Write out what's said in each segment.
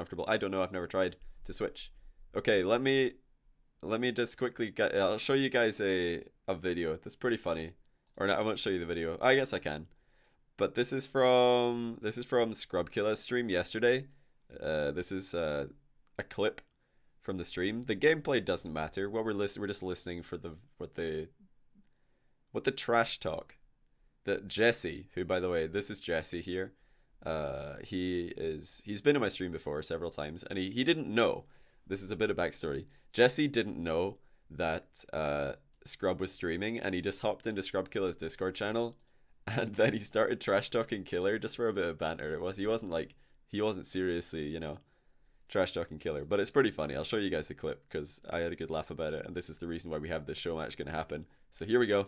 comfortable. I don't know. I've never tried to switch. Okay, let me just quickly get. I'll show you guys a video that's pretty funny. Or no, I won't show you the video. I guess I can. But this is from Scrubkilla's stream yesterday. This is a clip from the stream. The gameplay doesn't matter. What we're just listening for what the trash talk that Jessie, who by the way, this is Jessie here. He's been in my stream before several times, and he didn't know. This is a bit of backstory. Jessie didn't know that Scrub was streaming, and he just hopped into Scrubkilla's Discord channel, and then he started trash talking Killer just for a bit of banter. He wasn't seriously, you know, trash talking Killer, but it's pretty funny. I'll show you guys the clip because I had a good laugh about it, and this is the reason why we have this show match going to happen. So here we go.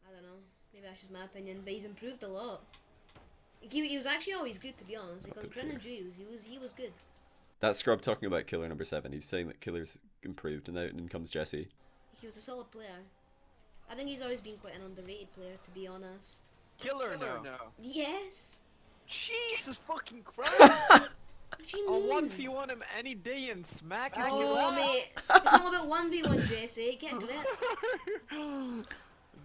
I don't know. Maybe that's just my opinion, but he's improved a lot. He was actually always good, to be honest. Like on Grin and Jews, he was good. That's Scrub talking about Killer7. He's saying that Killer's improved, and then in comes Jessie. He was a solid player. I think he's always been quite an underrated player, to be honest. Killerno. Yes. Jesus fucking Christ! What do you I'll mean? 1v1 him any day and smack his Oh, ass. mate. It's all about 1v1, Jesse. Get a grip. I'm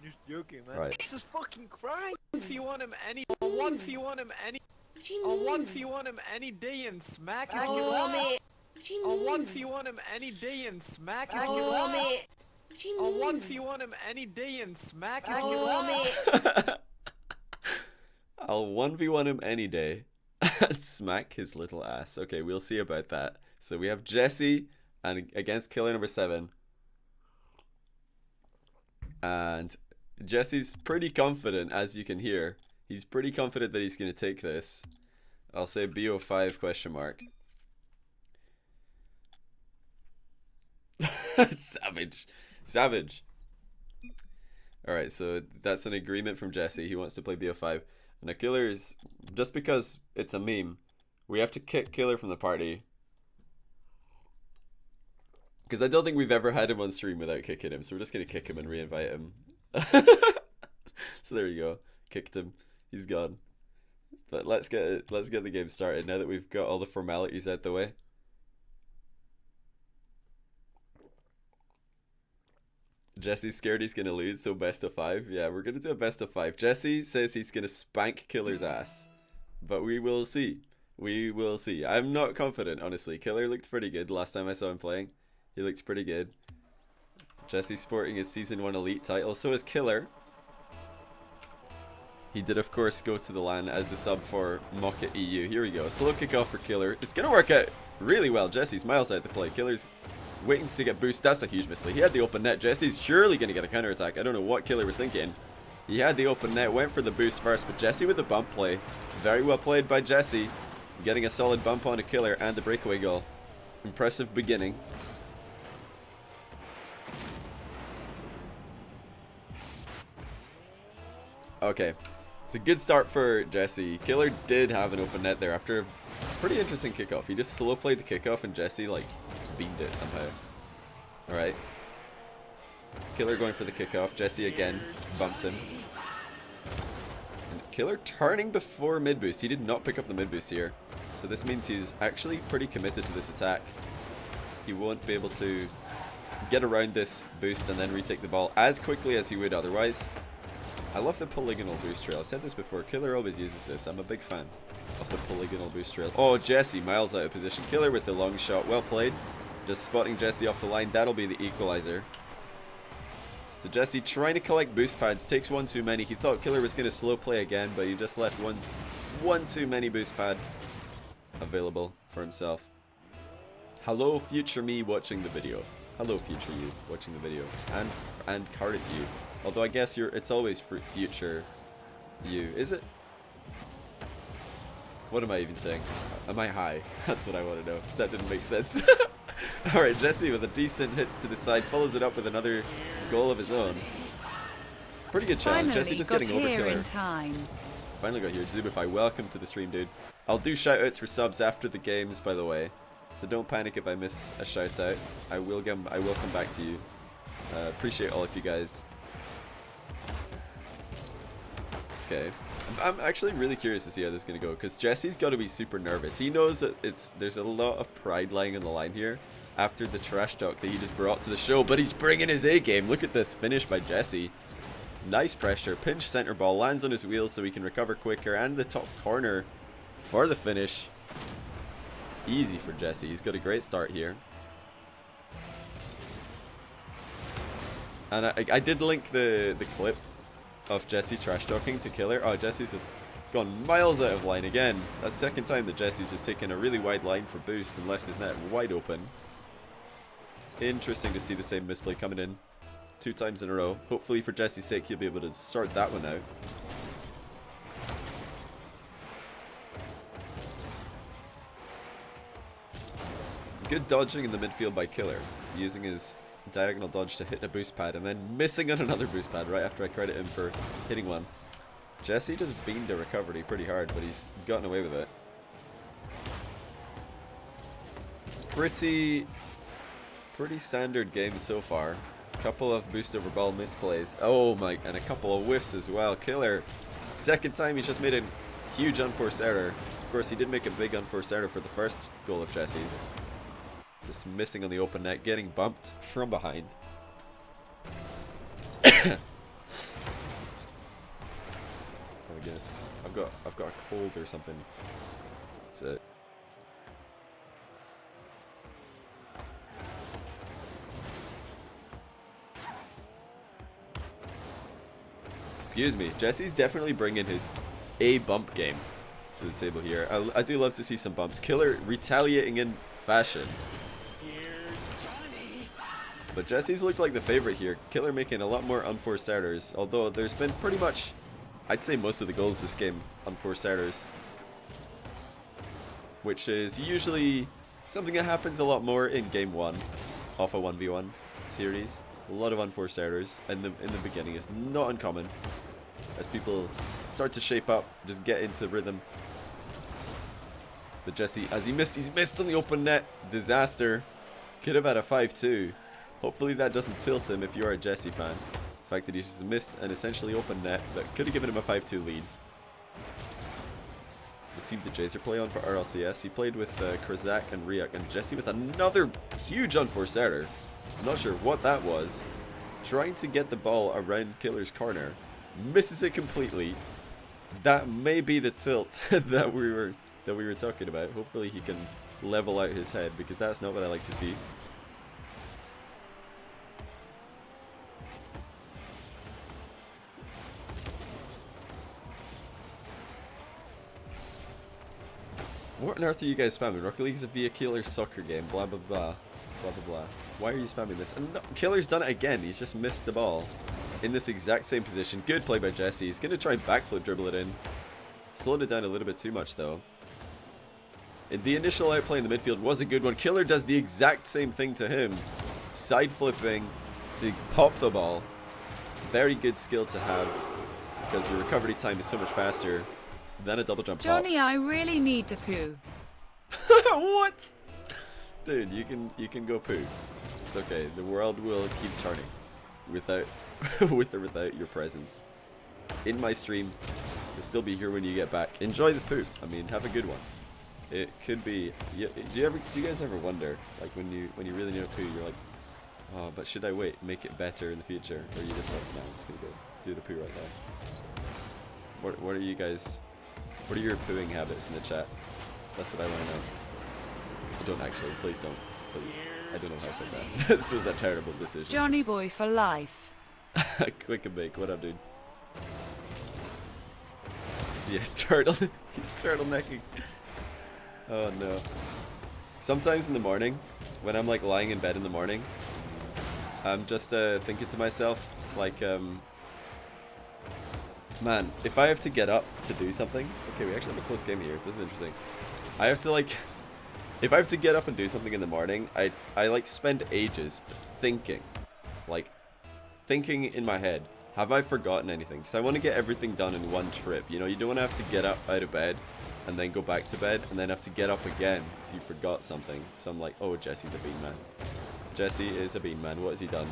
just joking, man. Right. Jesus fucking Christ! 1v1 him any. I'll 1v1 him any. What do you I'll mean? 1v1 him any day and smack his Oh, ass. mate. What do you I'll mean? 1v1 him any day and smack his Oh, ass. mate. What do you I'll mean? 1v1 him any day and smack his Oh, ass. mate. I'll 1v1 him any day and smack his little ass. Okay, we'll see about that. So we have Jessie and against Killerno7. And Jesse's pretty confident, as you can hear. He's pretty confident that he's going to take this. I'll say BO5 question mark. Savage. Savage. Alright, so that's an agreement from Jessie. He wants to play BO5. And a Killer is, just because it's a meme, we have to kick Killer from the party. Because I don't think we've ever had him on stream without kicking him. So we're just going to kick him and re-invite him. So there you go. Kicked him. He's gone. But let's get the game started now that we've got all the formalities out the way. Jesse's scared he's gonna lose, so best of 5. Yeah, we're gonna do a best of 5. Jesse says he's gonna spank Killer's ass, but we will see. We will see. I'm not confident, honestly. Killer looked pretty good last time I saw him playing. He looked pretty good. Jesse's sporting his Season 1 Elite title. So is Killer. He did, of course, go to the LAN as the sub for Mocket EU. Here we go. Slow kickoff for Killer. It's gonna work out really well. Jesse's miles out to play. Killer's waiting to get boost. That's a huge misplay. He had the open net. Jesse's surely going to get a counter attack. I don't know what Killer was thinking. He had the open net, went for the boost first, but Jesse with the bump play. Very well played by Jesse. Getting a solid bump on a Killer and the breakaway goal. Impressive beginning. Okay. It's a good start for Jesse. Killer did have an open net there after a pretty interesting kickoff. He just slow played the kickoff and Jesse like beamed it somehow. Alright. Killer going for the kickoff. Jesse again bumps him. And Killer turning before mid boost. He did not pick up the mid boost here. So this means he's actually pretty committed to this attack. He won't be able to get around this boost and then retake the ball as quickly as he would otherwise. I love the polygonal boost trail. I said this before. Killer always uses this. I'm a big fan of the polygonal boost trail. Oh, Jesse miles out of position. Killer with the long shot. Well played. Just spotting Jesse off the line. That'll be the equalizer. So Jesse trying to collect boost pads. Takes one too many. He thought Killer was going to slow play again, but he just left one too many boost pad available for himself. Hello, future me watching the video. Hello, future you watching the video. And current you. Although I guess it's always for future you. Is it? What am I even saying? Am I high? That's what I want to know. That didn't make sense. Alright, Jesse with a decent hit to the side. Follows it up with another goal of his own. Pretty good challenge. Jesse just getting over Killer. Finally got here. Zubify, welcome to the stream, dude. I'll do shoutouts for subs after the games, by the way. So don't panic if I miss a shoutout. I will come back to you. Appreciate all of you guys. Okay. I'm actually really curious to see how this is going to go, because Jesse's got to be super nervous. He knows that there's a lot of pride lying on the line here after the trash talk that he just brought to the show, but he's bringing his A game. Look at this finish by Jesse. Nice pressure, pinch center ball, lands on his wheels so he can recover quicker, and the top corner for the finish. Easy for Jesse. He's got a great start here. And I did link the clip of Jesse trash talking to Killer. Oh, Jesse's just gone miles out of line again. That's the second time that Jesse's just taken a really wide line for boost and left his net wide open. Interesting to see the same misplay coming in 2 times in a row. Hopefully for Jesse's sake he'll be able to sort that one out. Good dodging in the midfield by Killer, using his diagonal dodge to hit a boost pad and then missing on another boost pad right after I credit him for hitting one. Jesse just beamed a recovery pretty hard, but he's gotten away with it. Pretty standard game so far. A couple of boost over ball misplays. Oh my, and a couple of whiffs as well. Killer, second time he's just made a huge unforced error. Of course he did make a big unforced error for the first goal of Jesse's. Just missing on the open net, getting bumped from behind. Oh, I guess I've got a cold or something. That's it. Excuse me. Jesse's definitely bringing his A bump game to the table here. I do love to see some bumps. Killer retaliating in fashion. But Jesse's looked like the favorite here. Killer making a lot more unforced errors, although there's been pretty much, I'd say most of the goals this game, unforced errors. Which is usually something that happens a lot more in game 1 of a 1v1 series. A lot of unforced errors in the beginning is not uncommon. As people start to shape up, just get into rhythm. But Jesse, as he's missed on the open net. Disaster. Could have had a 5-2. Hopefully that doesn't tilt him if you're a Jesse fan. The fact that he just missed an essentially open net that could have given him a 5-2 lead. The team did Jazer play on for RLCS. He played with Krazak and Riak, and Jesse with another huge unforced error. I'm not sure what that was. Trying to get the ball around Killer's corner. Misses it completely. That may be the tilt that we were talking about. Hopefully he can level out his head, because that's not what I like to see. What on earth are you guys spamming? Rocket League's a via Killer soccer game, blah blah blah. Blah blah blah. Why are you spamming this? And no, Killer's done it again. He's just missed the ball in this exact same position. Good play by Jesse. He's going to try and backflip dribble it in. Slowed it down a little bit too much though. And the initial outplay in the midfield was a good one. Killer does the exact same thing to him. Side flipping to pop the ball. Very good skill to have, because your recovery time is so much faster than a double jump pop. Johnny, I really need to poo. What? Dude, you can go poo. It's okay. The world will keep turning without with or without your presence. In my stream, you'll still be here when you get back. Enjoy the poo. I mean, have a good one. It could be. Do you guys ever wonder, like when you really need a poo, you're like, oh, but should I wait, make it better in the future, or you just like, no, I'm just gonna go do the poo right now. What are you guys? What are your pooing habits in the chat? That's what I want to know. I don't actually. Please don't. Please. I don't know how I said that. This was a terrible decision. Johnny boy for life. Quick and bake. What up, dude? Yeah, turtlenecking. Oh no. Sometimes in the morning, when I'm like lying in bed in the morning, I'm just thinking to myself, like, man, if I have to get up to do something, okay, we actually have a close game here. This is interesting. I have to like, if I have to get up and do something in the morning, I like spend ages thinking, like, thinking in my head, have I forgotten anything? Because I want to get everything done in one trip. You know, you don't want to have to get up out of bed and then go back to bed and then have to get up again because you forgot something. So I'm like, oh, Jesse's a bean man. Jesse is a bean man. What has he done?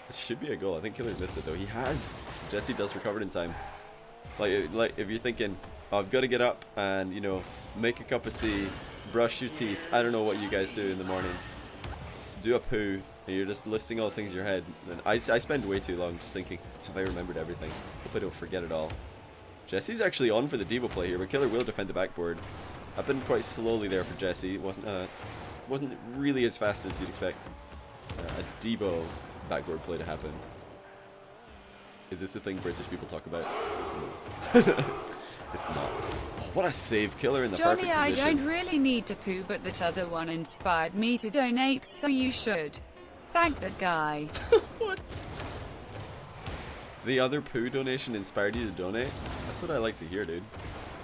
It should be a goal. I think Killer missed it though. He has. Jesse does recover it in time. Like if you're thinking, oh, I've got to get up and, you know, make a cup of tea, brush your teeth. I don't know what you guys do in the morning. Do a poo, and you're just listing all the things in your head. And I spend way too long just thinking, have I remembered everything? Hope I don't forget it all. Jesse's actually on for the Devo play here, but Killer will defend the backboard. I've been quite slowly there for Jessie. It wasn't really as fast as you'd expect a Devo backboard play to happen. Is this a thing British people talk about? No. It's not. Oh, what a save, Killer in the Johnny, perfect I position. don't really need to poo, but that other one inspired me to donate, so you should. Thank that guy. What? The other poo donation inspired you to donate? That's what I like to hear, dude.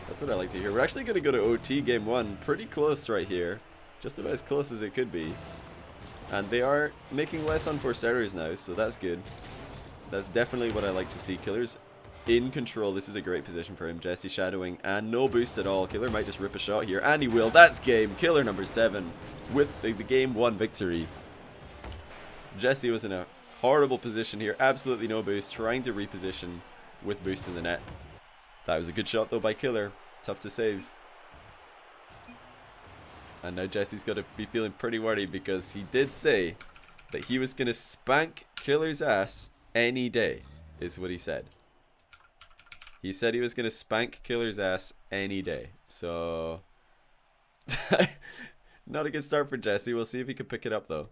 That's what I like to hear. We're actually going to go to OT game 1. Pretty close right here. Just about as close as it could be. And they are making less unforced errors now, so that's good. That's definitely what I like to see. Killer's in control. This is a great position for him. Jessie shadowing and no boost at all. Killer might just rip a shot here, and he will. That's game. Killer number 7 with the game 1 victory. Jessie was in a horrible position here. Absolutely no boost. Trying to reposition with boost in the net. That was a good shot though by Killer. Tough to save. And now Jessie's got to be feeling pretty worried because he did say that he was going to spank Killer's ass any day, is what he said. He said he was going to spank Killer's ass any day. So, not a good start for Jessie. We'll see if he can pick it up though.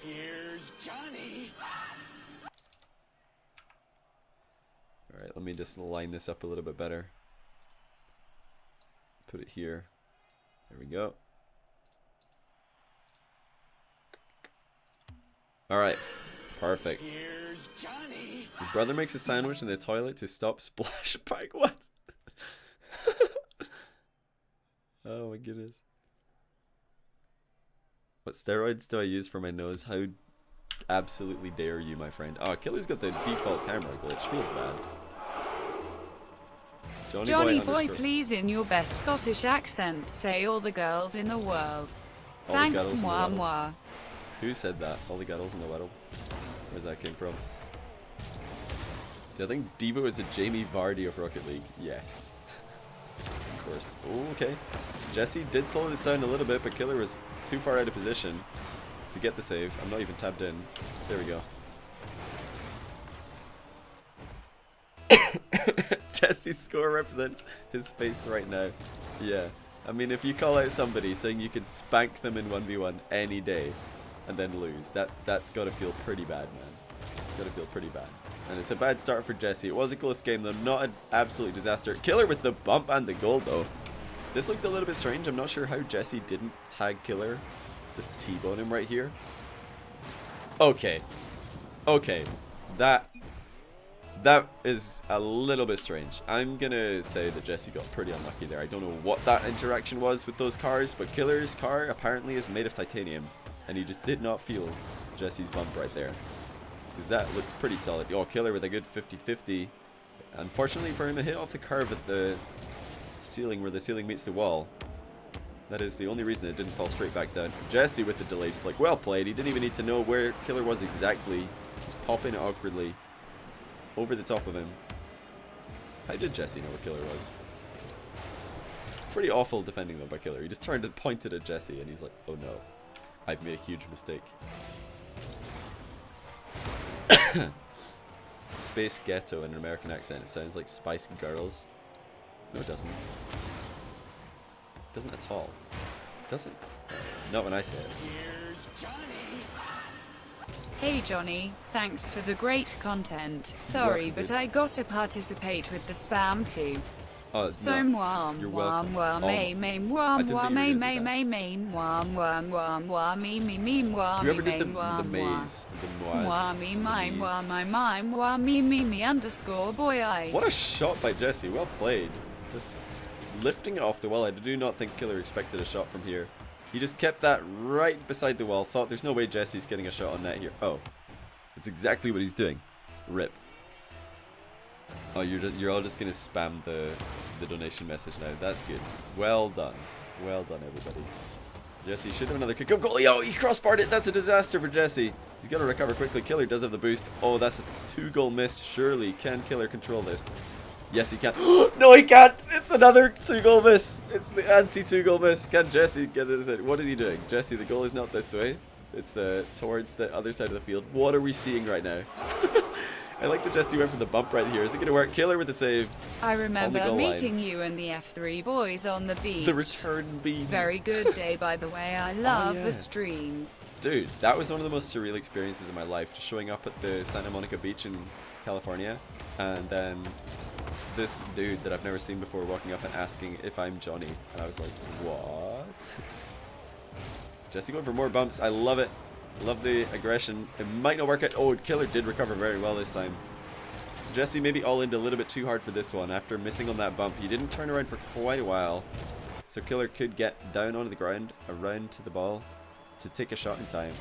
Here's Johnny. Alright, let me just line this up a little bit better. Put it here. There we go. Alright. Perfect. Here's Johnny. Your brother makes a sandwich in the toilet to stop splashback. What? Oh my goodness. What steroids do I use for my nose? How absolutely dare you, my friend? Oh, Killer's got the default camera glitch. Feels bad. Johnny boy, please in your best Scottish accent say all the girls in the world. Thanks, moi moi. Who said that? All the girls in the world? Where's that came from? Do I think Devo is a Jamie Vardy of Rocket League? Yes. Of course. Oh, okay. Jessie did slow this down a little bit, but Killer was too far out of position to get the save. I'm not even tabbed in. There we go. Jessie's score represents his face right now. Yeah. I mean, if you call out somebody saying you can spank them in 1v1 any day and then lose, that's got to feel pretty bad, man. Got to feel pretty bad. And it's a bad start for Jessie. It was a close game, though. Not an absolute disaster. Killer with the bump and the goal, though. This looks a little bit strange. I'm not sure how Jessie didn't tag Killer. Just T-bone him right here. Okay. Okay. That is a little bit strange. I'm gonna say that Jessie got pretty unlucky there. I don't know what that interaction was with those cars, but Killer's car apparently is made of titanium, and he just did not feel Jessie's bump right there. Because that looked pretty solid. Oh, Killer with a good 50-50. Unfortunately for him, a hit off the curve at the ceiling where the ceiling meets the wall. That is the only reason it didn't fall straight back down. Jessie with the delayed flick. Well played. He didn't even need to know where Killer was exactly. Just popping it awkwardly over the top of him. How did Jessie know where Killer was? Pretty awful defending though by Killer. He just turned and pointed at Jessie and he's like, oh no, I've made a huge mistake. Space Ghetto in an American accent. It sounds like Spice Girls. No, it doesn't. It doesn't at all. Does it? Not when I say it. Here's Johnny. Hey Johnny, thanks for the great content. Sorry, welcome, but dude. I gotta participate with the spam too. Oh, So no. mwam You're mwam welcome. mwam may may I mwam didn't mwam think may you were may gonna may may mwam mwam mwam mwam me me me mwam Whoever me did the mwam mwam maze, the moise, mwam me my the mwam maze. my my mwam me underscore boy I. What a shot by Jessie. Well played. Just lifting it off the wall. I do not think Killer expected a shot from here. He just kept that right beside the wall. Thought there's no way Jessie's getting a shot on net here. Oh, it's exactly what he's doing. Rip. Oh, you're all just gonna spam the donation message now. That's good. Well done. Well done, everybody. Jesse should have another kick-up goal. Yo, he crossbarred it. That's a disaster for Jesse. He's got to recover quickly. Killer does have the boost. Oh, that's a 2-goal miss. Surely, can Killer control this? Yes, he can. No, he can't. It's another 2-goal miss. It's the anti-2-goal miss. Can Jesse get this in? What is he doing? Jesse, the goal is not this way. It's towards the other side of the field. What are we seeing right now? I like that Jesse went for the bump right here. Is it going to work? Killer with the save. I remember meeting you and the F3 boys on the beach. The return beam. Very good day, by the way. I love the streams. Dude, that was one of the most surreal experiences of my life. Just showing up at the Santa Monica beach in California. And then this dude that I've never seen before walking up and asking if I'm Johnny. And I was like, what? Jesse going for more bumps. I love it. Love the aggression. It might not work out. Oh, Killer did recover very well this time. Jesse maybe all in a little bit too hard for this one. After missing on that bump, he didn't turn around for quite a while. So Killer could get down onto the ground, around to the ball, to take a shot in time.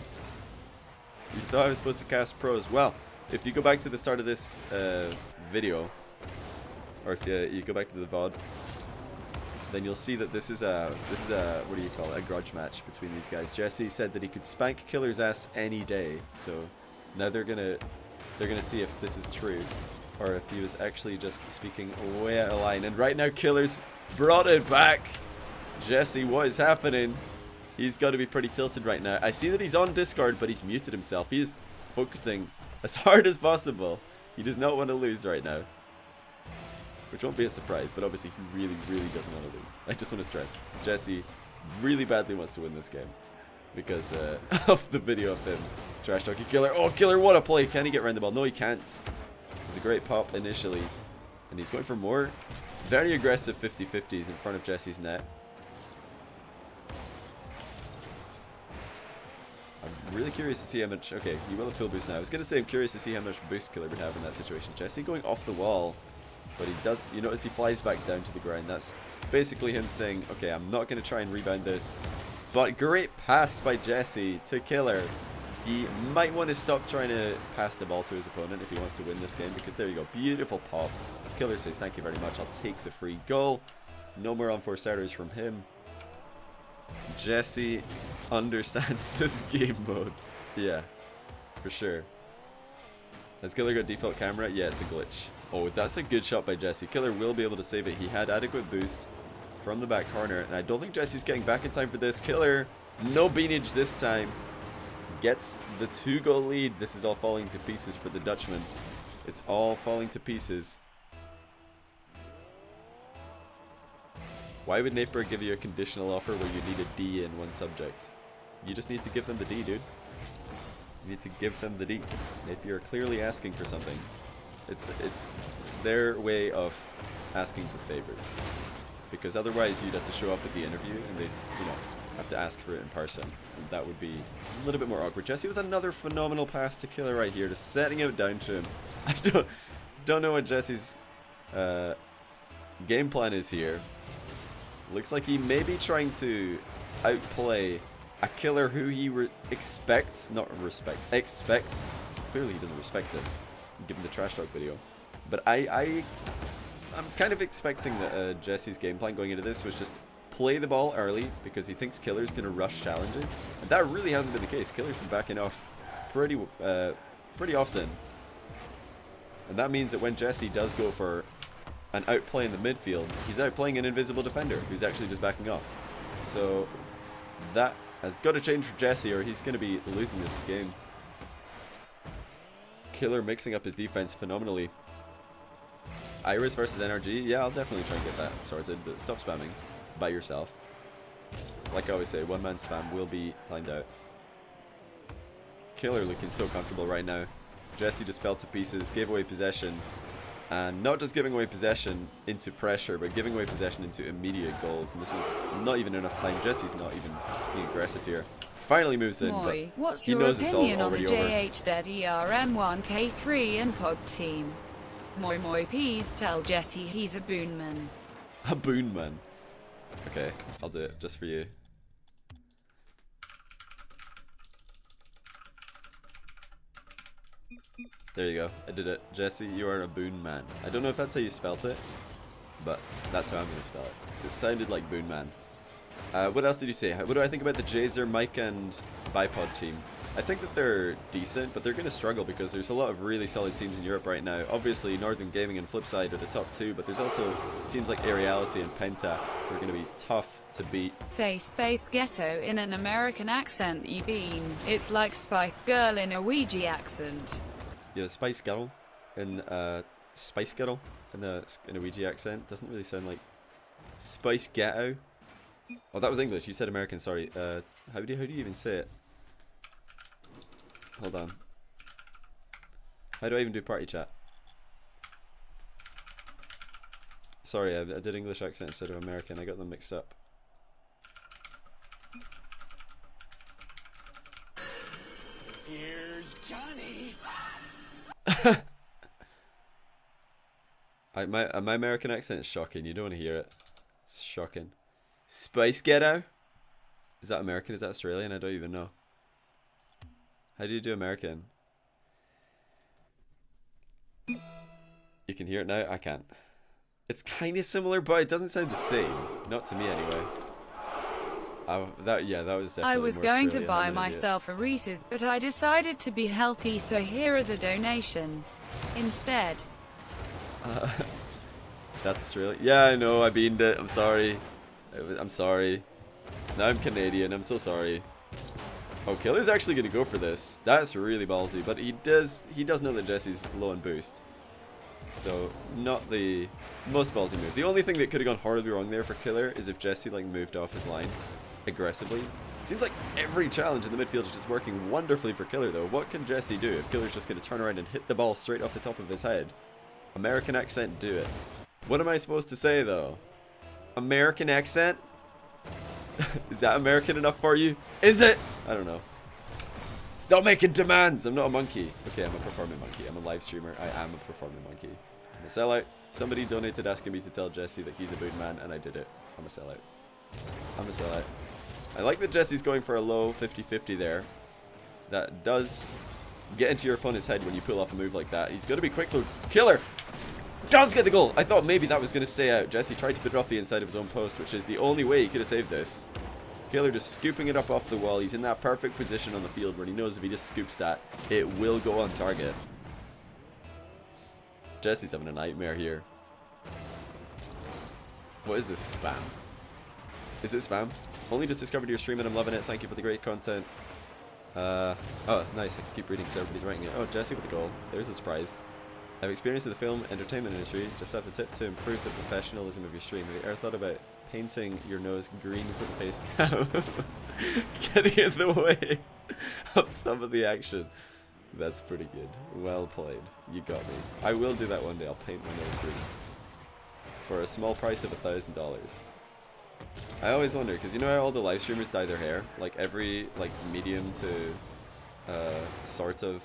You thought I was supposed to cast pros. Well, if you go back to the start of this video, or if you go back to the VOD, then you'll see that this is a what do you call it, a grudge match between these guys. Jesse said that he could spank Killer's ass any day, so now they're gonna see if this is true or if he was actually just speaking way out of line. And right now Killer's brought it back. Jesse, what is happening? He's got to be pretty tilted right now. I see that he's on Discord, but he's muted himself. He's focusing as hard as possible. He does not want to lose right now. Which won't be a surprise, but obviously he really, really doesn't want to lose. I just want to stress, Jesse really badly wants to win this game because of the video of him trash talking Killer. Oh, Killer, what a play. Can he get around the ball? No, he can't. It's a great pop initially, and he's going for more very aggressive 50-50s in front of Jesse's net. I'm really curious to see how much... Okay, he will have full boost now. I was going to say I'm curious to see how much boost Killer would have in that situation. Jesse going off the wall. But he does, you notice he flies back down to the ground. That's basically him saying, okay, I'm not going to try and rebound this. But great pass by Jesse to Killer. He might want to stop trying to pass the ball to his opponent if he wants to win this game, because there you go, beautiful pop. Killer says, thank you very much, I'll take the free goal. No more on-4 starters from him. Jesse understands this game mode. Yeah, for sure. Has Killer got default camera? Yeah, it's a glitch. Oh, that's a good shot by Jesse. Killer will be able to save it. He had adequate boost from the back corner, and I don't think Jesse's getting back in time for this. Killer, no beanage this time. Gets the 2-goal lead. This is all falling to pieces for the Dutchman. It's all falling to pieces. Why would Napier give you a conditional offer where you need a D in one subject? You just need to give them the D, dude. You need to give them the D. Napier clearly asking for something. It's their way of asking for favors, because otherwise you'd have to show up at the interview and they'd, you know, have to ask for it in person, and that would be a little bit more awkward. Jesse with another phenomenal pass to Killer right here, just setting it down to him. I don't know what Jesse's game plan is here. Looks like he may be trying to outplay a Killer who he expects. Clearly he doesn't respect him, given the trash talk video. But I'm kind of expecting that Jesse's game plan going into this was just play the ball early, because he thinks Killer's going to rush challenges, and that really hasn't been the case. Killer's been backing off pretty often, and that means that when Jesse does go for an outplay in the midfield, he's outplaying an invisible defender who's actually just backing off. So that has got to change for Jesse, or he's going to be losing this game. Killer mixing up his defense phenomenally. Iris versus NRG, yeah, I'll definitely try and get that sorted, but stop spamming by yourself. Like I always say, one-man spam will be timed out. Killer looking so comfortable right now. Jesse just fell to pieces, gave away possession, and not just giving away possession into pressure, but giving away possession into immediate goals, and this is not even enough time. Jesse's not even being aggressive here. Finally moves in, Moi, but what's he your knows it's opinion on the already over. JHZERM1K3 and POG team? Moi, please tell Jesse he's a boonman. A boonman. Okay, I'll do it just for you. There you go, I did it. Jesse, you are a boon man. I don't know if that's how you spelt it, but that's how I'm going to spell it. 'Cause it sounded like boon man. What else did you say? What do I think about the Jazer, Mike, and Bipod team? I think that they're decent, but they're going to struggle because there's a lot of really solid teams in Europe right now. Obviously, Northern Gaming and Flipside are the top two, but there's also teams like Aeriality and Penta who are going to be tough to beat. Say Space Ghetto in an American accent, you bean. It's like Spice Girl in a Ouija accent. Yeah, Spice Girl in Spice Girl in a Ouija accent doesn't really sound like Spice Ghetto. Oh, that was English. You said American. Sorry. How do you even say it? Hold on. How do I even do party chat? Sorry, I did English accent instead of American. I got them mixed up. Here's Johnny. My American accent is shocking. You don't want to hear it. It's shocking. Spice Ghetto? Is that American? Is that Australian? I don't even know. How do you do American? You can hear it now? I can't. It's kind of similar, but it doesn't sound the same. Not to me, anyway. That was definitely I was more going to Australian. buy I'm an idiot. myself a Reese's, but I decided to be healthy, so here is a donation. Instead. That's Australia. Yeah, I know. I beaned it. I'm sorry. I'm sorry. Now I'm Canadian. I'm so sorry. Oh, Killer's actually going to go for this. That's really ballsy. But he does know that Jesse's low on boost. So, not the most ballsy move. The only thing that could have gone horribly wrong there for Killer is if Jesse like moved off his line aggressively. Seems like every challenge in the midfield is just working wonderfully for Killer though. What can Jesse do if Killer's just going to turn around and hit the ball straight off the top of his head? American accent, do it. What am I supposed to say though? American accent? Is that American enough for you? Is it? I don't know. Stop making demands! I'm not a monkey. Okay, I'm a performing monkey. I'm a live streamer. I am a performing monkey. I'm a sellout. Somebody donated asking me to tell Jesse that he's a boot man, and I did it. I'm a sellout. I'm a sellout. I like that Jesse's going for a low 50-50 there. That does get into your opponent's head when you pull off a move like that. He's got to be quick though. Killer does get the goal. I thought maybe that was going to stay out. Jesse tried to put it off the inside of his own post, which is the only way he could have saved this. Killer just scooping it up off the wall. He's in that perfect position on the field where he knows if he just scoops that, it will go on target. Jesse's having a nightmare here. What is this spam? Is it spam? Only just discovered your stream and I'm loving it. Thank you for the great content. Oh, nice. I can keep reading because everybody's writing it. Oh, Jesse with the goal. There's a surprise. I've experienced in the film entertainment industry. Just have a tip to improve the professionalism of your stream. Have you ever thought about painting your nose green for the face cam? Getting in the way of some of the action. That's pretty good. Well played. You got me. I will do that one day. I'll paint my nose green. For a small price of $1,000. I always wonder, because you know how all the live streamers dye their hair? Like every medium to sort of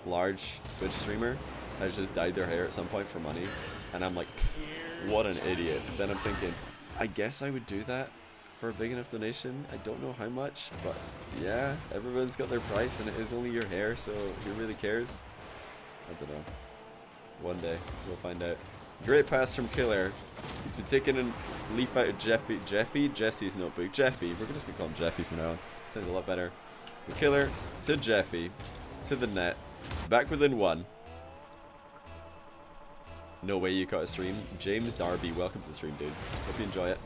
large Twitch streamer has just dyed their hair at some point for money. And I'm like, what an idiot. Then I'm thinking, I guess I would do that for a big enough donation. I don't know how much, but yeah, everyone's got their price and it is only your hair, so who really cares? I don't know. One day, we'll find out. Great pass from Killer. He's been taking a leaf out of Jesse's notebook. Jeffy, we're just gonna call him Jeffy from now on. Sounds a lot better. The Killer to Jeffy, to the net, back within one. No way you caught a stream. James Darby, welcome to the stream, dude. Hope you enjoy it.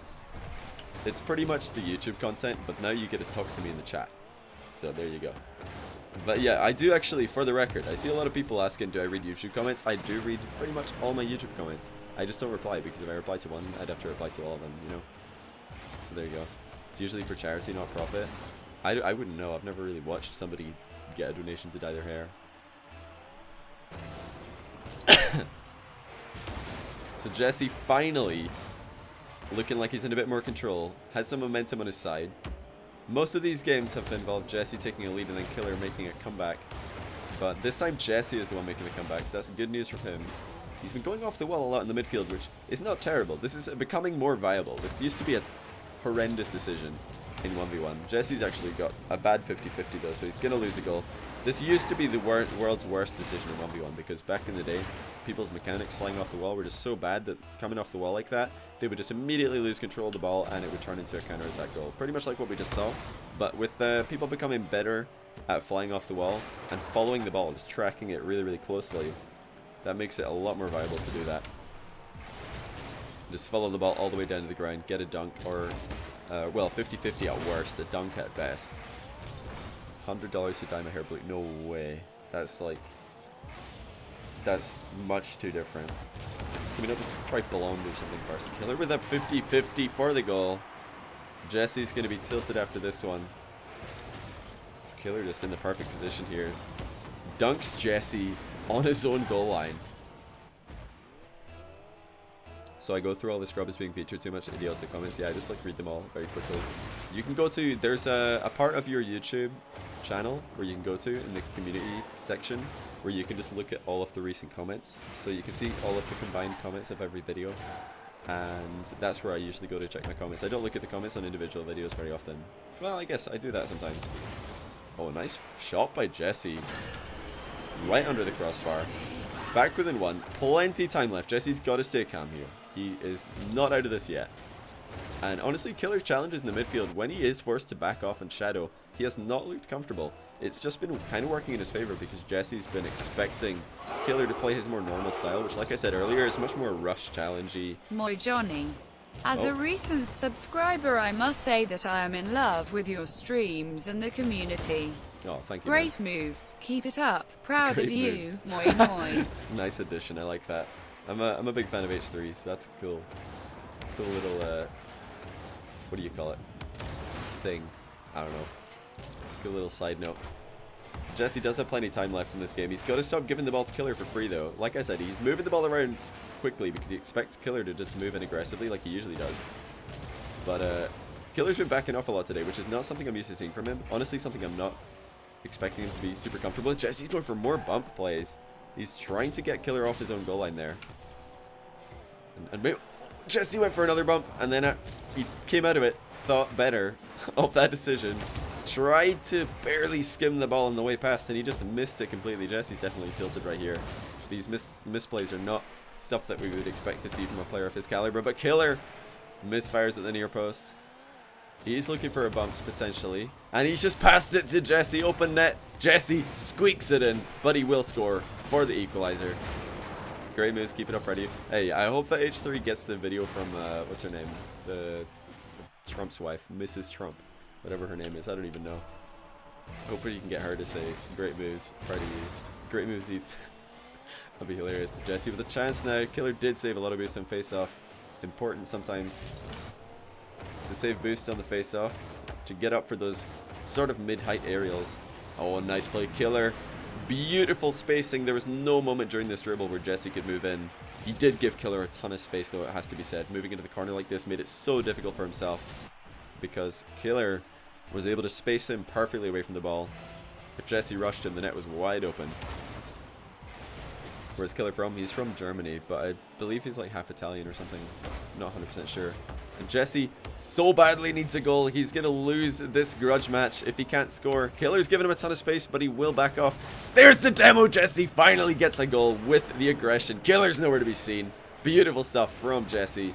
It's pretty much the YouTube content, but now you get to talk to me in the chat. So there you go. But yeah, I do actually, for the record, I see a lot of people asking, do I read YouTube comments? I do read pretty much all my YouTube comments. I just don't reply, because if I reply to one, I'd have to reply to all of them, you know? So there you go. It's usually for charity, not profit. I wouldn't know. I've never really watched somebody get a donation to dye their hair. So Jesse finally looking like he's in a bit more control, has some momentum on his side. Most of these games have involved Jesse taking a lead and then Killer making a comeback. But this time Jesse is the one making the comeback, so that's good news for him. He's been going off the wall a lot in the midfield, which is not terrible. This is becoming more viable. This used to be a horrendous decision. in 1v1. Jesse's actually got a bad 50-50 though, so he's going to lose a goal. This used to be the world's worst decision in 1v1 because back in the day, people's mechanics flying off the wall were just so bad that coming off the wall like that, they would just immediately lose control of the ball and it would turn into a counter-attack goal. Pretty much like what we just saw, but with people becoming better at flying off the wall and following the ball, just tracking it really, really closely, that makes it a lot more viable to do that. Just follow the ball all the way down to the ground, get a dunk, or, well, 50-50 at worst, a dunk at best. $100 to dye my hair blue. No way. That's like... That's much too different. Can we not just try blonde or something first? Killer with that 50-50 for the goal. Jesse's going to be tilted after this one. Killer just in the perfect position here. Dunks Jesse on his own goal line. So I go through all the scrubbers being featured, too much idiotic comments. Yeah, I just like read them all very quickly. You can go to, there's a part of your YouTube channel where you can go to in the community section where you can just look at all of the recent comments. So you can see all of the combined comments of every video. And that's where I usually go to check my comments. I don't look at the comments on individual videos very often. Well, I guess I do that sometimes. Oh, nice shot by Jesse. Right under the crossbar. Back within one. Plenty time left. Jesse's got to stay calm here. He is not out of this yet. And honestly, Killer's challenges in the midfield, when he is forced to back off and shadow, he has not looked comfortable. It's just been kind of working in his favor because Jesse's been expecting Killer to play his more normal style, which, like I said earlier, is much more rush challengey. Moi Johnny. As a recent subscriber, I must say that I am in love with your streams and the community. Oh, thank you. Great man. moves. Keep it up. Proud Great of you. moves. Moi moi. Nice addition. I like that. I'm a big fan of H3, so that's cool. Cool little what do you call it? Thing. I don't know. Good little side note. Jesse does have plenty of time left in this game. He's got to stop giving the ball to Killer for free though. Like I said, he's moving the ball around quickly because he expects Killer to just move in aggressively like he usually does. But Killer's been backing off a lot today, which is not something I'm used to seeing from him. Honestly, something I'm not expecting him to be super comfortable with. Jesse's going for more bump plays. He's trying to get Killer off his own goal line there. And maybe Jesse went for another bump, and then he came out of it, thought better of that decision, tried to barely skim the ball on the way past, and he just missed it completely. Jesse's definitely tilted right here. These misplays are not stuff that we would expect to see from a player of his caliber, but Killer misfires at the near post. He's looking for a bumps potentially, and he's just passed it to Jesse. Open net. Jesse squeaks it in, but he will score for the equalizer. Great moves, keep it up ready. Hey, I hope that H3 gets the video from, what's her name? The Trump's wife, Mrs. Trump. Whatever her name is, I don't even know. Hopefully you can get her to say, great moves, proud of you. Great moves, Eve. That'd be hilarious. Jesse with a chance now. Killer did save a lot of boost on face-off. Important sometimes to save boost on the face-off, to get up for those sort of mid-height aerials. Oh, nice play, Killer. Beautiful spacing. There was no moment during this dribble where Jesse could move in. He did give Killer a ton of space though, it has to be said. Moving into the corner like this made it so difficult for himself because Killer was able to space him perfectly away from the ball. If Jesse rushed him, the net was wide open. Where's Killer from? He's from Germany, but I believe he's like half Italian or something. Not 100% sure. And Jesse so badly needs a goal. He's going to lose this grudge match if he can't score. Killer's giving him a ton of space, but he will back off. There's the demo. Jesse finally gets a goal with the aggression. Killer's nowhere to be seen. Beautiful stuff from Jesse.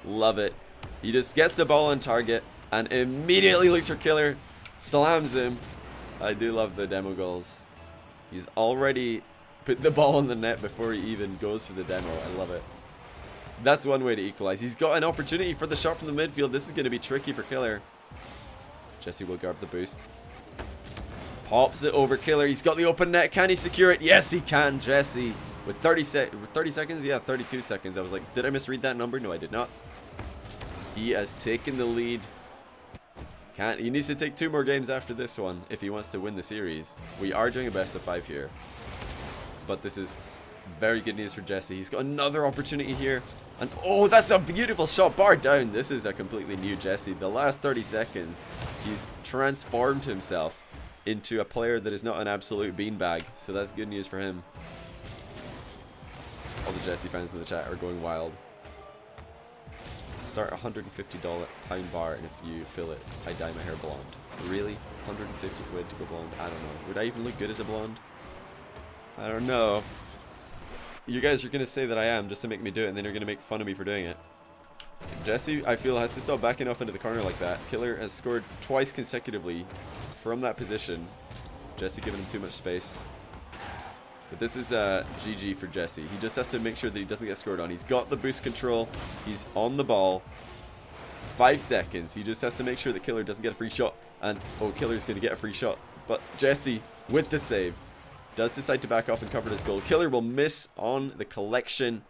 Love it. He just gets the ball on target and immediately looks for Killer. Slams him. I do love the demo goals. He's already put the ball on the net before he even goes for the demo. I love it. That's one way to equalize. He's got an opportunity for the shot from the midfield. This is going to be tricky for Killer. Jesse will guard the boost. Pops it over Killer. He's got the open net. Can he secure it? Yes, he can. Jesse with 30 seconds. Yeah, 32 seconds. I was like, did I misread that number? No, I did not. He has taken the lead. He needs to take 2 more games after this one if he wants to win the series. We are doing a best of 5 here, but this is very good news for Jesse. He's got another opportunity here. And oh, that's a beautiful shot. Bar down. This is a completely new Jesse. The last 30 seconds, he's transformed himself into a player that is not an absolute beanbag. So that's good news for him. All the Jesse fans in the chat are going wild. start a £150 bar, and if you fill it, I dye my hair blonde. Really? 150 quid to go blonde? I don't know. Would I even look good as a blonde? I don't know. You guys are going to say that I am just to make me do it, and then you're going to make fun of me for doing it. Jessie, I feel, has to stop backing off into the corner like that. Killer has scored twice consecutively from that position. Jessie giving him too much space. But this is GG for Jessie. He just has to make sure that he doesn't get scored on. He's got the boost control. He's on the ball. 5 seconds. He just has to make sure that Killer doesn't get a free shot. And, oh, Killer's going to get a free shot. But Jessie, with the save, does decide to back off and cover his goal. Killer will miss on the collection.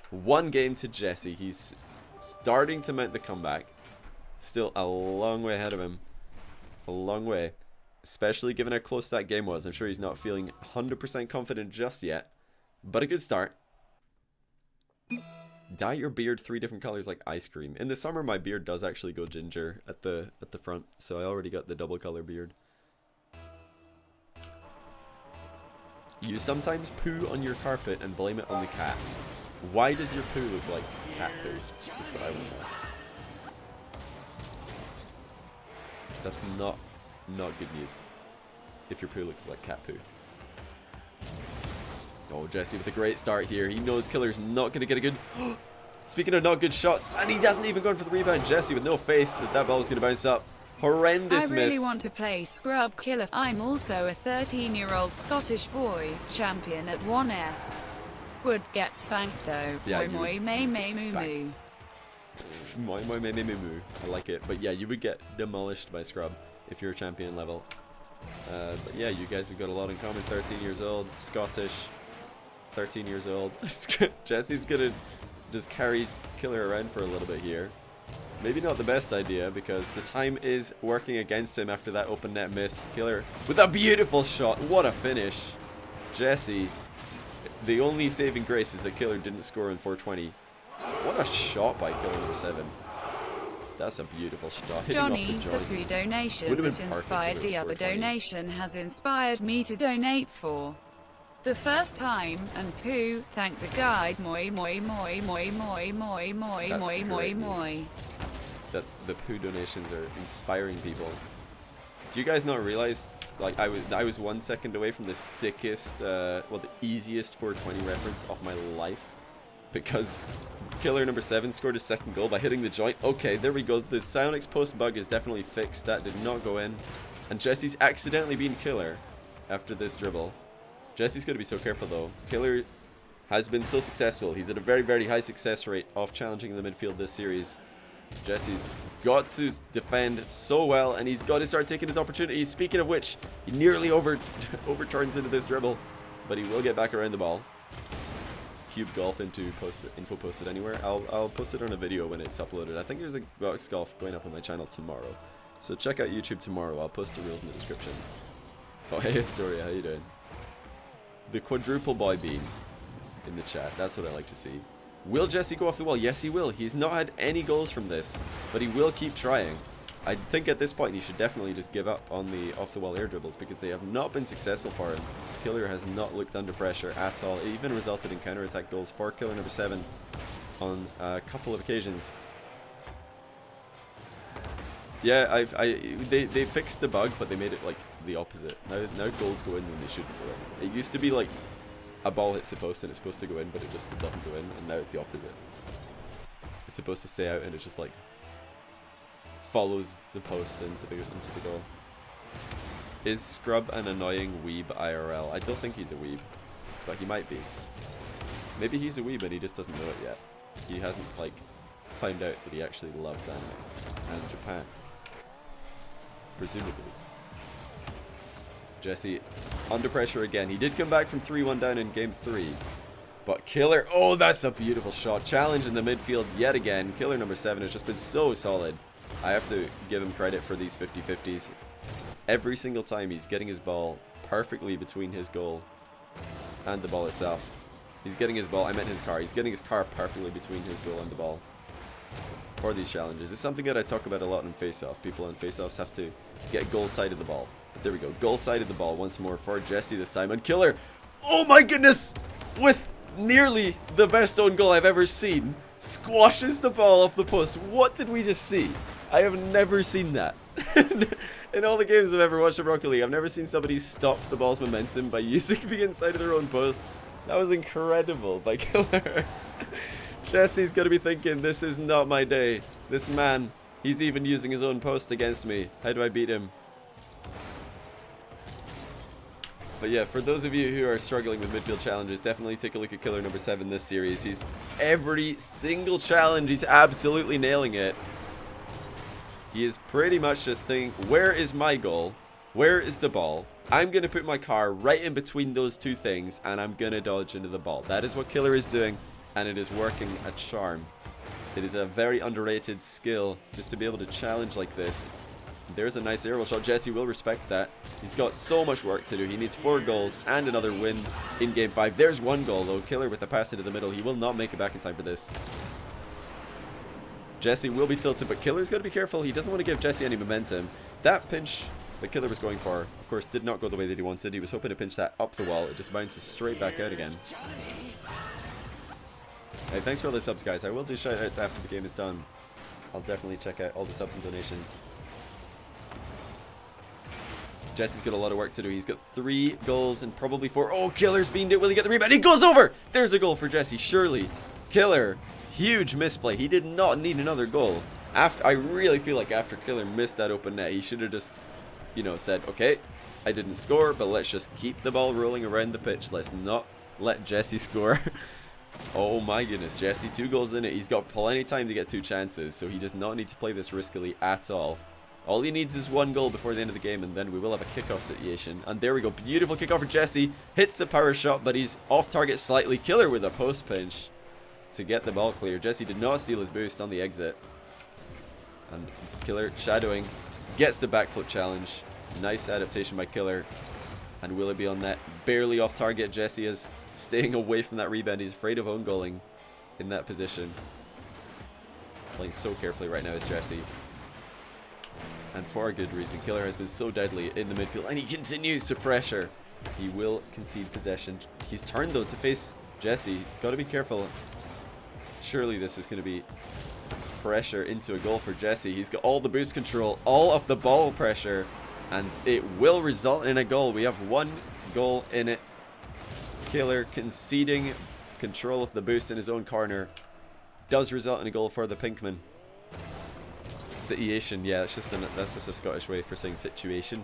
1 game to Jessie. He's starting to mount the comeback. Still a long way ahead of him. A long way. Especially given how close that game was. I'm sure he's not feeling 100% confident just yet. But a good start. Dye your beard 3 different colors like ice cream. In the summer, my beard does actually go ginger at the front. So I already got the double color beard. You sometimes poo on your carpet and blame it on the cat. Why does your poo look like cat poo? That's what I want to know. That's not good news. If your poo looks like cat poo. Oh, Jessie with a great start here. He knows Killer's not going to get a good... Speaking of not good shots, and he hasn't even gone for the rebound. Jessie with no faith that that ball is going to bounce up. Horrendous miss. I really want to play Scrub Killer. I'm also a 13-year-old Scottish boy, champion at 1S. Would get spanked though. Yeah, moi moi may may moo moo. Moi moi may may moo moo. I like it. But yeah, you would get demolished by Scrub if you're champion level. But yeah, you guys have got a lot in common. 13 years old, Scottish, 13 years old. Jessie's gonna just carry Killer around for a little bit here. Maybe not the best idea because the time is working against him after that open net miss. Killer with a beautiful shot. What a finish. Jessie, the only saving grace is that Killer didn't score in 420. What a shot by Killerno7. That's a beautiful shot. Johnny, the poo donation that inspired the other donation has inspired me to donate for the first time, and poo, thank the guide, moi moi moi moi moi moi moi moi moi moi. That the poo donations are inspiring people. Do you guys not realize, like, I was 1 second away from the sickest, well, the easiest 420 reference of my life, because Killerno7 scored his second goal by hitting the joint. Okay, there we go. The Psionics post bug is definitely fixed. That did not go in. And Jessie's accidentally being Killer after this dribble. Jessie's got to be so careful, though. Killer has been so successful. He's at a very, very high success rate of challenging the midfield this series. Jessie's got to defend so well, and he's got to start taking his opportunities. Speaking of which, he nearly overturns into this dribble, but he will get back around the ball. Cube golf into info posted anywhere. I'll post it on a video when it's uploaded. I think there's a box golf going up on my channel tomorrow, so check out YouTube tomorrow. I'll post the rules in the description. Oh, hey Astoria, how you doing? The quadruple boy beam in the chat. That's what I like to see. Will Jessie go off the wall? Yes, he will. He's not had any goals from this, but he will keep trying. I think at this point he should definitely just give up on the off-the-wall air dribbles because they have not been successful for him. Killer has not looked under pressure at all. It even resulted in counter-attack goals for Killerno7 on a couple of occasions. Yeah, they fixed the bug, but they made it like the opposite. Now goals go in when they shouldn't go in. It used to be like a ball hits the post and it's supposed to go in, but it doesn't go in, and now it's the opposite. It's supposed to stay out, and it just like follows the post into the goal. Is Scrub an annoying weeb IRL? I don't think he's a weeb, but he might be. Maybe he's a weeb and he just doesn't know it yet. He hasn't like found out that he actually loves anime and Japan. Presumably. Jessie under pressure again. He did come back from 3-1 down in game 3. But Killer, oh, that's a beautiful shot. Challenge in the midfield yet again. Killerno7 has just been so solid. I have to give him credit for these 50-50s. Every single time he's getting his ball perfectly between his goal and the ball itself. He's getting his ball, I meant his car. He's getting his car perfectly between his goal and the ball for these challenges. It's something that I talk about a lot in face-off. People on face-offs have to get goal side of the ball. But there we go. Goal side of the ball once more for Jessie this time. And Killer, oh my goodness, with nearly the best own goal I've ever seen. Squashes the ball off the post. What did we just see? I have never seen that. In all the games I've ever watched of Rocket League, I've never seen somebody stop the ball's momentum by using the inside of their own post. That was incredible by Killer. Jessie's gonna be thinking, this is not my day. This man, he's even using his own post against me. How do I beat him? But yeah, for those of you who are struggling with midfield challenges, definitely take a look at Killerno7 this series. He's every single challenge, he's absolutely nailing it. He is pretty much just thinking, where is my goal? Where is the ball? I'm going to put my car right in between those two things, and I'm going to dodge into the ball. That is what Killer is doing, and it is working a charm. It is a very underrated skill, just to be able to challenge like this. There's a nice aerial shot. Jessie will respect that. He's got so much work to do. He needs 4 goals and another win in Game 5. There's 1 goal, though. Killer with the pass into the middle. He will not make it back in time for this. Jessie will be tilted, but Killer's got to be careful. He doesn't want to give Jessie any momentum. That pinch that Killer was going for, of course, did not go the way that he wanted. He was hoping to pinch that up the wall. It just bounces straight back out again. Hey, thanks for all the subs, guys. I will do shoutouts after the game is done. I'll definitely check out all the subs and donations. Jessie's got a lot of work to do. He's got 3 goals and probably 4. Oh, Killer's beamed it. Will he get the rebound? He goes over! There's a goal for Jessie, surely. Killer, huge misplay. He did not need another goal. I really feel like after Killer missed that open net, he should have just, you know, said, okay, I didn't score, but let's just keep the ball rolling around the pitch. Let's not let Jessie score. Oh my goodness, Jessie, 2 goals in it. He's got plenty of time to get 2 chances, so he does not need to play this riskily at all. All he needs is 1 goal before the end of the game, and then we will have a kickoff situation. And there we go. Beautiful kickoff for Jessie. Hits the power shot, but he's off target slightly. Killer with a post pinch to get the ball clear. Jessie did not steal his boost on the exit. And Killer shadowing. Gets the backflip challenge. Nice adaptation by Killer. And will it be on net? Barely off target. Jessie is staying away from that rebound. He's afraid of own goaling in that position. Playing so carefully right now is Jessie. And for a good reason. Killer has been so deadly in the midfield, and he continues to pressure. He will concede possession. He's turned, though, to face Jessie. Got to be careful. Surely this is going to be pressure into a goal for Jessie. He's got all the boost control, all of the ball pressure, and it will result in a goal. We have 1 goal in it. Killer conceding control of the boost in his own corner does result in a goal for the Pinkman. Situation, yeah, that's just a Scottish way for saying situation.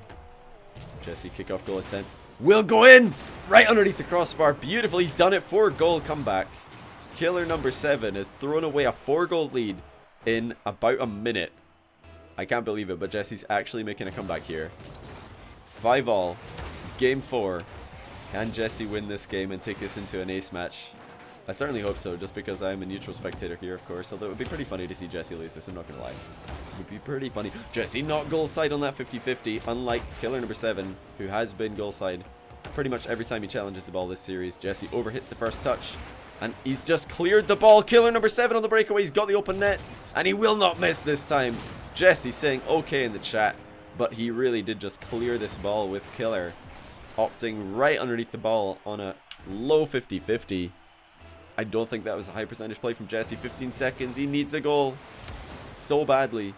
Jessie kickoff goal attempt will go in right underneath the crossbar. Beautiful, he's done it. 4-goal comeback. Killerno7 has thrown away a 4-goal lead in about a minute. I can't believe it, but Jessie's actually making a comeback here. 5-all, game 4. Can Jessie win this game and take us into an ace match? I certainly hope so, just because I'm a neutral spectator here, of course. Although it would be pretty funny to see Jessie lose this, I'm not going to lie. It would be pretty funny. Jessie not goal side on that 50-50, unlike Killerno7, who has been goal side pretty much every time he challenges the ball this series. Jessie overhits the first touch, and he's just cleared the ball. Killerno7 on the breakaway, he's got the open net, and he will not miss this time. Jessie saying okay in the chat, but he really did just clear this ball with Killer, opting right underneath the ball on a low 50-50. I don't think that was a high percentage play from Jessie. 15 seconds. He needs a goal so badly.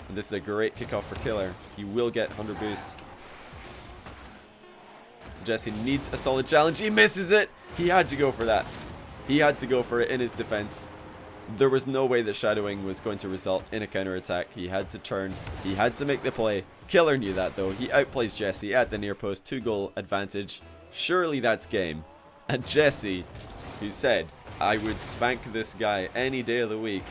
And this is a great kickoff for Killer. He will get 100 boost. So Jessie needs a solid challenge. He misses it. He had to go for that. He had to go for it in his defense. There was no way that shadowing was going to result in a counterattack. He had to turn. He had to make the play. Killer knew that, though. He outplays Jessie at the near post. 2-goal advantage. Surely that's game. And Jessie, who said, I would spank this guy any day of the week,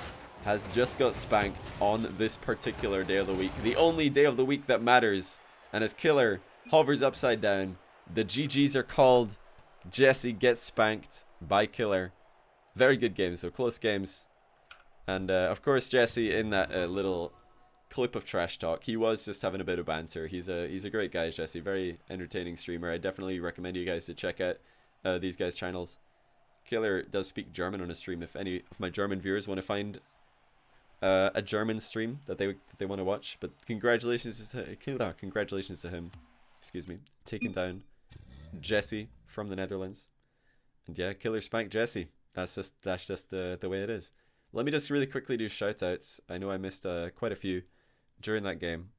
has just got spanked on this particular day of the week. The only day of the week that matters. And as Killer hovers upside down, the GGs are called. Jessie gets spanked by Killer. Very good games, so close games. And of course, Jessie, in that little clip of trash talk, he was just having a bit of banter. He's a great guy, Jessie. Very entertaining streamer. I definitely recommend you guys to check out these guys' channels. Killer does speak German on his stream. If any of my German viewers want to find a German stream that they want to watch, but congratulations to him. Excuse me, taking down Jessie from the Netherlands. And yeah, Killer spanked Jessie. That's just the way it is. Let me just really quickly do shoutouts. I know I missed quite a few during that game.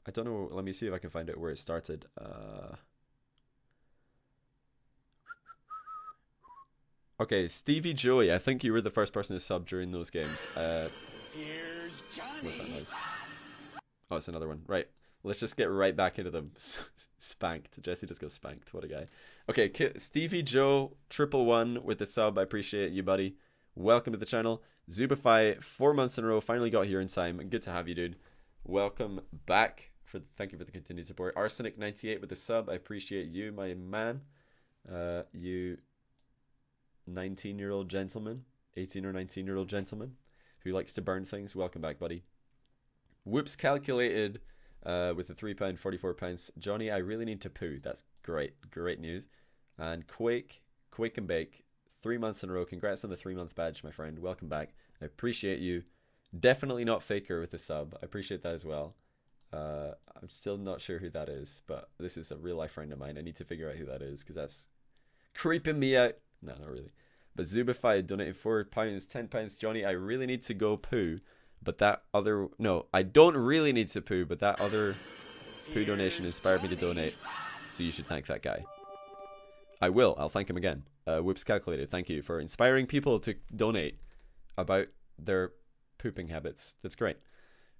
I don't know. Let me see if I can find out where it started. Okay, Stevie Joey. I think you were the first person to sub during those games. Here's Johnny. What's that noise? Oh, it's another one. Right. Let's just get right back into them. Spanked. Jesse just got spanked. What a guy. Okay, Stevie Joe 111 with the sub. I appreciate you, buddy. Welcome to the channel. Zubify 4 months in a row. Finally got here in time. Good to have you, dude. Welcome back. Thank you for the continued support. Arsenic 98 with the sub. I appreciate you, my man. You 19-year-old gentleman, 18 or 19-year-old gentleman who likes to burn things. Welcome back, buddy. Whoops calculated with the £3, £44. Johnny, I really need to poo. That's great. Great news. And Quake and Bake, 3 months in a row. Congrats on the 3-month badge, my friend. Welcome back. I appreciate you. Definitely not Faker with the sub. I appreciate that as well. I'm still not sure who that is, but this is a real life friend of mine. I need to figure out who that is because that's creeping me out. No, not really. But Zubify donated £4, £10. Johnny, I really need to go poo, but that other... No, I don't really need to poo, but that other poo donation inspired me to donate. So you should thank that guy. I will. I'll thank him again. Whoops calculated. Thank you for inspiring people to donate about their pooping habits. That's great.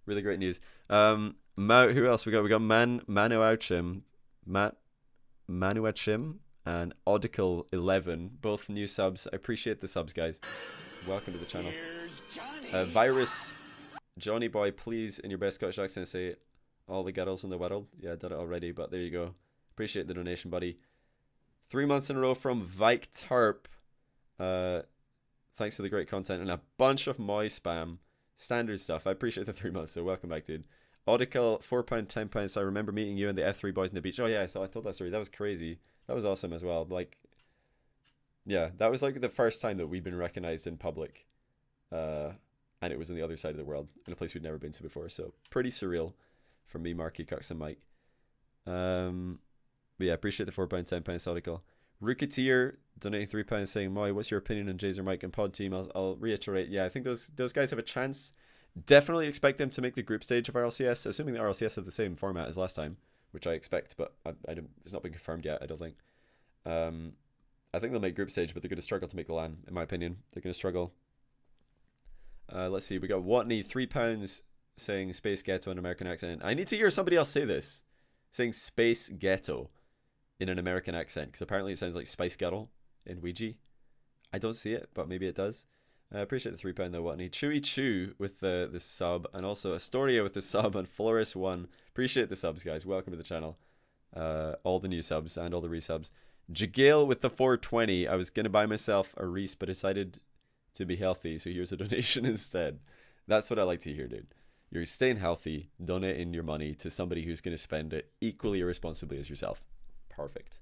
Really great news. Who else we got? We got Manuachim, Manuachim, and Audicle11, both new subs. I appreciate the subs, guys. Welcome to the channel. Virus, Johnny boy, please in your best Scottish accent say all the girls in the world. Yeah, I did it already, but there you go. Appreciate the donation, buddy. 3 months in a row from Vike Terp. Thanks for the great content and a bunch of Moi spam. Standard stuff. I appreciate the 3 months, so welcome back, dude. Audicle, £4, £10. So I remember meeting you and the F3 boys on the beach. Oh yeah, so I told that story. That was crazy. That was awesome as well. Like, yeah, that was like the first time that we've been recognized in public. And it was on the other side of the world, in a place we'd never been to before. So pretty surreal from me, Marky, Cox, and Mike. But yeah, appreciate the £4, £10 Audicle. Rooketeer donating £3 saying, Moi, what's your opinion on Jazer, Mike, and Pod Team? I'll reiterate. Yeah, I think those guys have a chance. Definitely expect them to make the group stage of RLCS, assuming the RLCS have the same format as last time, which I expect, but I don't, it's not been confirmed yet, I don't think. I think they'll make group stage, but they're going to struggle to make the LAN, in my opinion. They're going to struggle. Let's see, we got Watney, £3 saying Space Ghetto in an American accent. I need to hear somebody else say this, saying Space Ghetto in an American accent, because apparently it sounds like Spice Girl in Ouija. I don't see it, but maybe it does. I appreciate the £3 though, Watney. Chewy Chew with the sub, and also Astoria with the sub, and Flores1. Appreciate the subs, guys. Welcome to the channel. All the new subs and all the resubs. Jagale with the 420. I was going to buy myself a Reese, but decided to be healthy, so here's a donation instead. That's what I like to hear, dude. You're staying healthy, donating your money to somebody who's going to spend it equally irresponsibly as yourself. Perfect.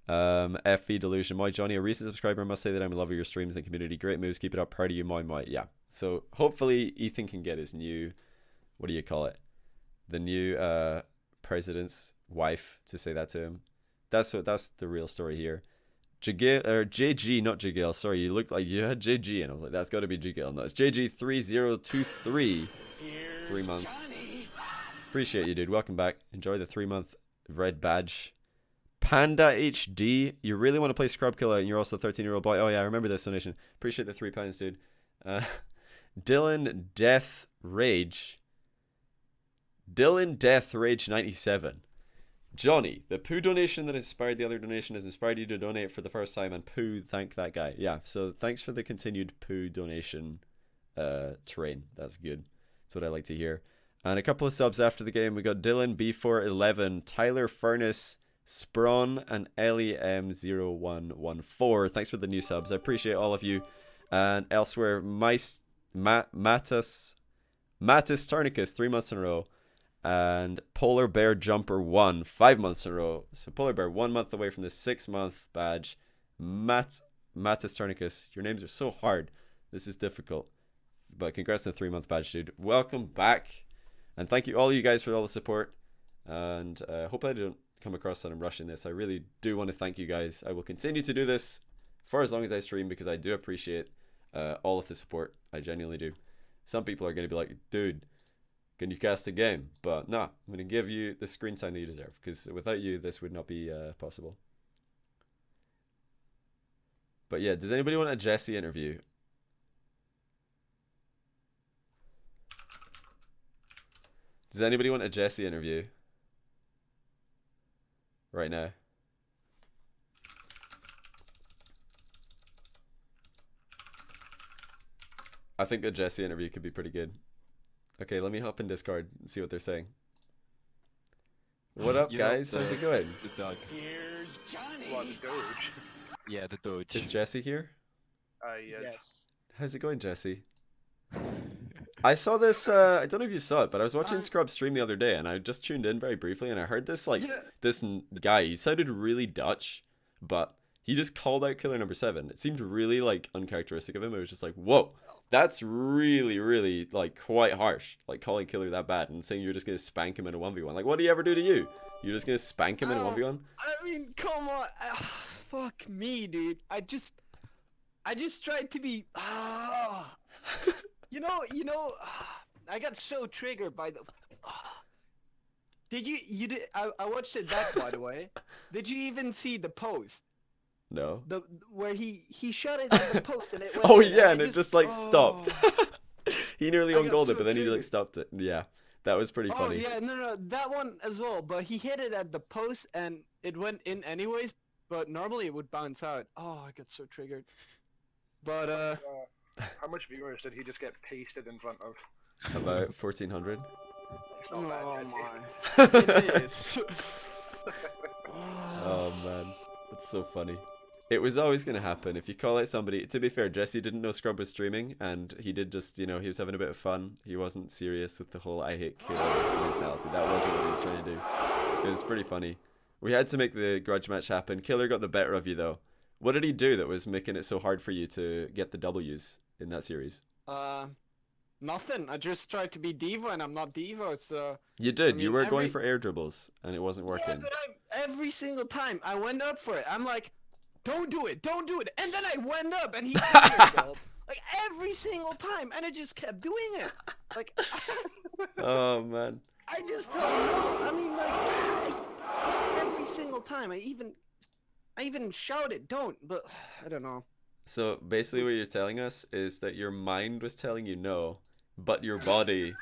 FV Delusion. Moi Johnny, a recent subscriber, must say that I'm in love with your streams and the community. Great moves, keep it up, proud of you, moi. Yeah, so hopefully Ethan can get his new, what do you call it, the new president's wife to say that to him. That's the real story here. JG, not Jigale, sorry, you looked like you had JG, and I was like, that's got to be Jigale. No, it's JG3023. 3 months. Appreciate you, dude. Welcome back. Enjoy the 3-month red badge. Panda HD, you really want to play Scrub Killer and you're also a 13-year-old boy. Oh yeah, I remember this donation. Appreciate the £3, dude. Dylan Death Rage 97. Johnny, the poo donation that inspired the other donation has inspired you to donate for the first time, and poo, thank that guy. Yeah, so thanks for the continued poo donation train. That's good. That's what I like to hear. And a couple of subs after the game. We got Dylan B411, Tyler Furnace, Sprawn, and LEM0114. Thanks for the new subs. I appreciate all of you. And elsewhere, Matis Tournicus, 3 months in a row. And Polar Bear Jumper 1, 5 months in a row. So Polar Bear, 1 month away from the 6-month badge. Matis Tournicus, your names are so hard. This is difficult. But congrats on the 3-month badge, dude. Welcome back. And thank you all you guys for all the support. And hope I don't come across that I'm rushing this. I really do want to thank you guys. I will continue to do this for as long as I stream because I do appreciate all of the support. I genuinely do. Some people are going to be like, dude, can you cast a game? But no, I'm going to give you the screen time that you deserve, because without you, this would not be possible. But yeah, does anybody want a Jessie interview? Does anybody want a Jessie interview? Right now. I think a Jessie interview could be pretty good. Okay, let me hop in Discord and see what they're saying. What up, guys? How's it going? The Doug. Here's Johnny. What, the Doge? Yeah, the Doge. Is Jessie here? Yes. How's it going, Jessie? I saw this, I don't know if you saw it, but I was watching Scrub stream the other day, and I just tuned in very briefly, and I heard this, like, guy, he sounded really Dutch, but he just called out Killerno7. It seemed really, like, uncharacteristic of him. It was just like, whoa, that's really, really, like, quite harsh. Like, calling Killer that bad and saying you're just going to spank him in a 1v1. Like, what did he ever do to you? You're just going to spank him in a 1v1? I mean, come on. Fuck me, dude. I just tried to be... You know, I got so triggered by the... I watched it back, by the way. Did you even see the post? No. Where he shot it at the post and it went Oh in, yeah, and it just like stopped. He nearly on goaled it, but then he like stopped it. Yeah, that was pretty funny. Oh yeah, no, that one as well. But he hit it at the post and it went in anyways. But normally it would bounce out. Oh, I got so triggered. But how much viewers did he just get pasted in front of? About 1,400. It's not bad, oh Jessie. my, it is. Oh man, that's so funny. It was always going to happen. If you call out somebody, to be fair, Jessie didn't know Scrub was streaming, and he did just, you know, he was having a bit of fun. He wasn't serious with the whole I hate Killer mentality. That wasn't what he was trying to do. It was pretty funny. We had to make the grudge match happen. Killer got the better of you, though. What did he do that was making it so hard for you to get the W's in that series? Nothing. I just tried to be Devo, and I'm not Devo, so... You did. I mean, you were going for air dribbles, and it wasn't working. Yeah, but every single time I went up for it, I'm like, don't do it, and then I went up, and he fired like every single time, and I just kept doing it. Like, oh man. I just don't know. I mean, like, every single time. I even shouted, don't, but I don't know. So basically, what you're telling us is that your mind was telling you no, but your body,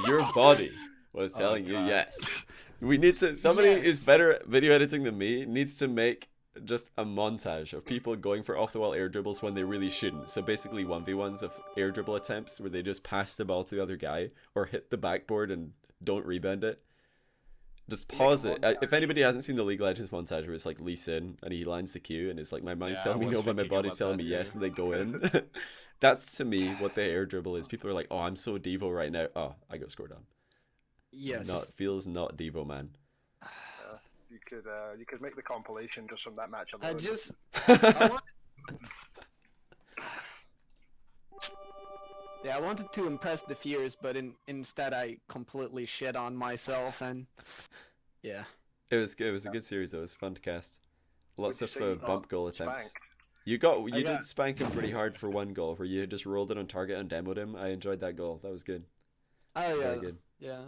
your body was telling you yes. We need to. Somebody who's better at video editing than me needs to make just a montage of people going for off-the-wall air dribbles when they really shouldn't. So basically 1v1s of air dribble attempts where they just pass the ball to the other guy or hit the backboard and don't rebound it. Just pause it. If anybody hasn't seen the League of Legends montage where it's like Lee Sin and he lines the cue and it's like my mind's telling me no but my body's telling me yes and they go in. That's to me what the air dribble is. People are like, oh, I'm so Devo right now. Oh, I got scored on. Yes. Feels not Devo, man. You could make the compilation just from that match alone. I wanted to impress the fears, but instead I completely shit on myself, and yeah. It was good. It was a good series. It was fun to cast. Lots of bump goal attempts. Spanked. You did spank him pretty hard for one goal, where you just rolled it on target and demoed him. I enjoyed that goal. That was good. Oh yeah. Very good. Yeah.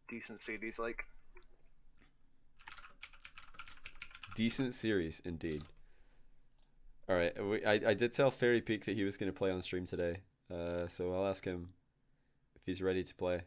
Decent series, like. Decent series, indeed. Alright, I did tell Fairy Peak that he was going to play on stream today, so I'll ask him if he's ready to play.